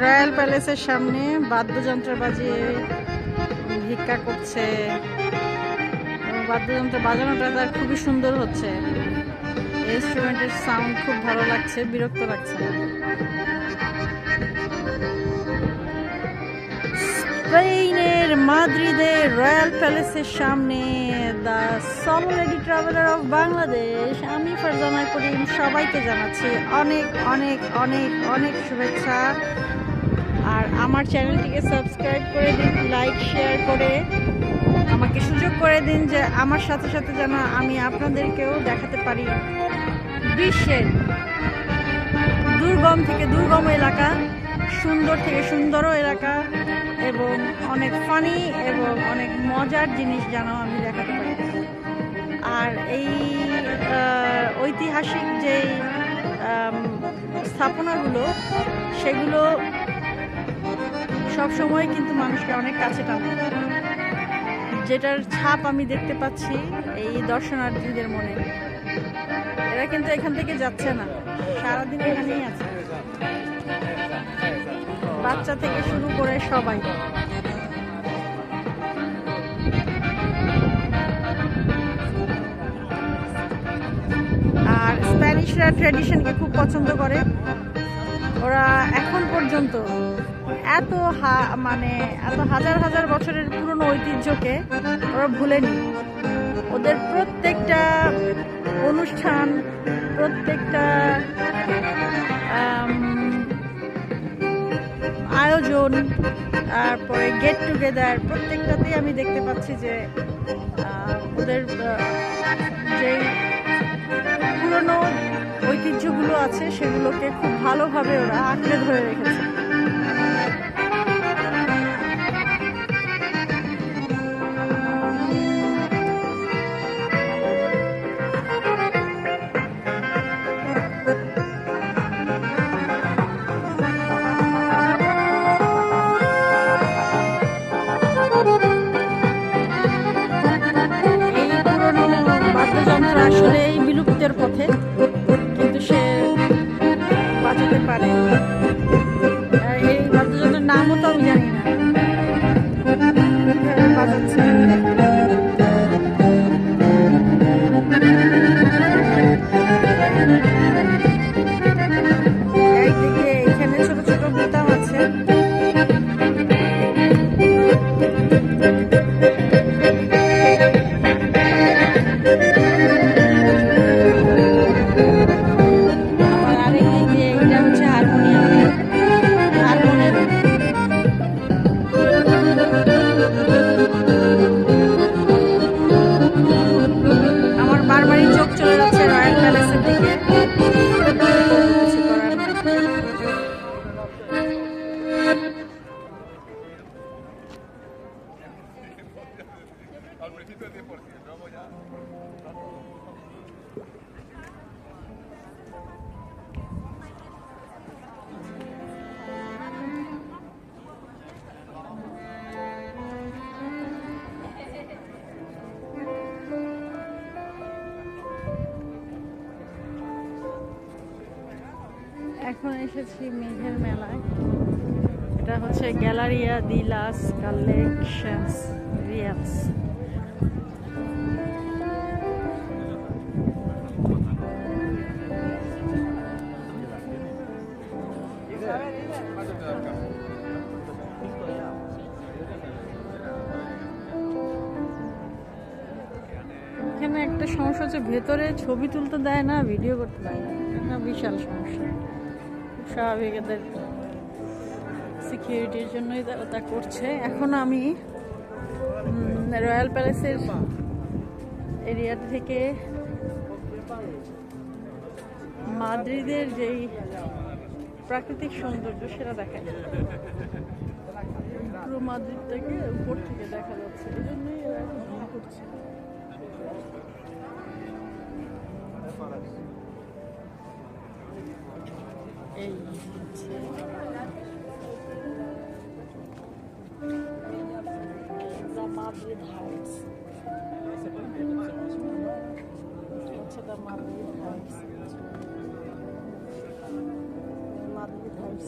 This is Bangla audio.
রয়্যাল প্যালেসের সামনে বাদ্যযন্ত্র বাজিয়ে ভিক্ষা করছে। বাদ্যযন্ত্র বাজানোটা তার খুবই সুন্দর হচ্ছে। ইনস্ট্রুমেন্টের সাউন্ড খুব ভালো লাগছে, বিরক্ত লাগছে না। স্পেনের মাদ্রিদে রয়্যাল প্যালেসের সামনে the solo lady traveller of Bangladesh, আমি ফারজানা করিম সবাইকে জানাচ্ছি অনেক অনেক অনেক অনেক শুভেচ্ছা। আর আমার চ্যানেলটিকে সাবস্ক্রাইব করে দিন, লাইক শেয়ার করে আমাকে সুযোগ করে দিন যে আমার সাথে সাথে যেন আমি আপনাদেরকেও দেখাতে পারি বিশ্বের দুর্গম থেকে দুর্গম এলাকা, সুন্দর থেকে সুন্দরও এলাকা এবং অনেক ফানি এবং অনেক মজার জিনিস যেন আমি দেখাতে পারি। আর এই ঐতিহাসিক যে স্থাপনাগুলো সেগুলো সবসময় কিন্তু মানুষকে অনেক কাছে টানে, যেটার ছাপ আমি দেখতে পাচ্ছি এই দর্শনার্থীদের মনে। এরা কিন্তু এখান থেকে যাচ্ছে না, সারাদিন এখানেই আছে, বাচ্চা থেকে শুরু করে সবাই। আর স্প্যানিশরা ট্র্যাডিশনকে খুব পছন্দ করে। ওরা এখন পর্যন্ত এত হাজার হাজার বছরের পুরনো ঐতিহ্যকে ওরা ভুলেনি। ওদের প্রত্যেকটা অনুষ্ঠান, প্রত্যেকটা আয়োজন, তারপরে গেট টুগেদার, প্রত্যেকটাতেই আমি দেখতে পাচ্ছি যে ওদের যে পুরনো ঐতিহ্যগুলো আছে সেগুলোকে খুব ভালোভাবে ওরা আঁকড়ে ধরে রেখেছে। আসলে এই বিলুপ্তের পথে, কিন্তু সে বাঁচাতে পারে। এই বাদ্যযন্ত্রের নামও তো আমি জানি না, বাজাচ্ছে। একদিকে এখানে ছোট ছোট বোতাম আছে, এখন এসেছি মেঘের মেলায়। এটা হচ্ছে গ্যালারিয়া দি লাস কালেকশনস রিয়ালস। এখানে একটা সমস্যা হচ্ছে, ভেতরে ছবি তুলতে দেয় না, ভিডিও করতে দেয় না, বিশাল সমস্যা। স্বাভাবিক, এদের সিকিউরিটির জন্যই তা করছে। এখন আমি রয়্যাল প্যালেসের এরিয়া থেকে মাদ্রিদের যেই প্রাকৃতিক সৌন্দর্য সেটা দেখায়। পুরো মাদ্রিদটাকে উপর থেকে দেখা যাচ্ছে, এই জন্যই এরা ভিড় করছে। এই Madrid Heights. হচ্ছে the Madrid Heights. Madrid Heights.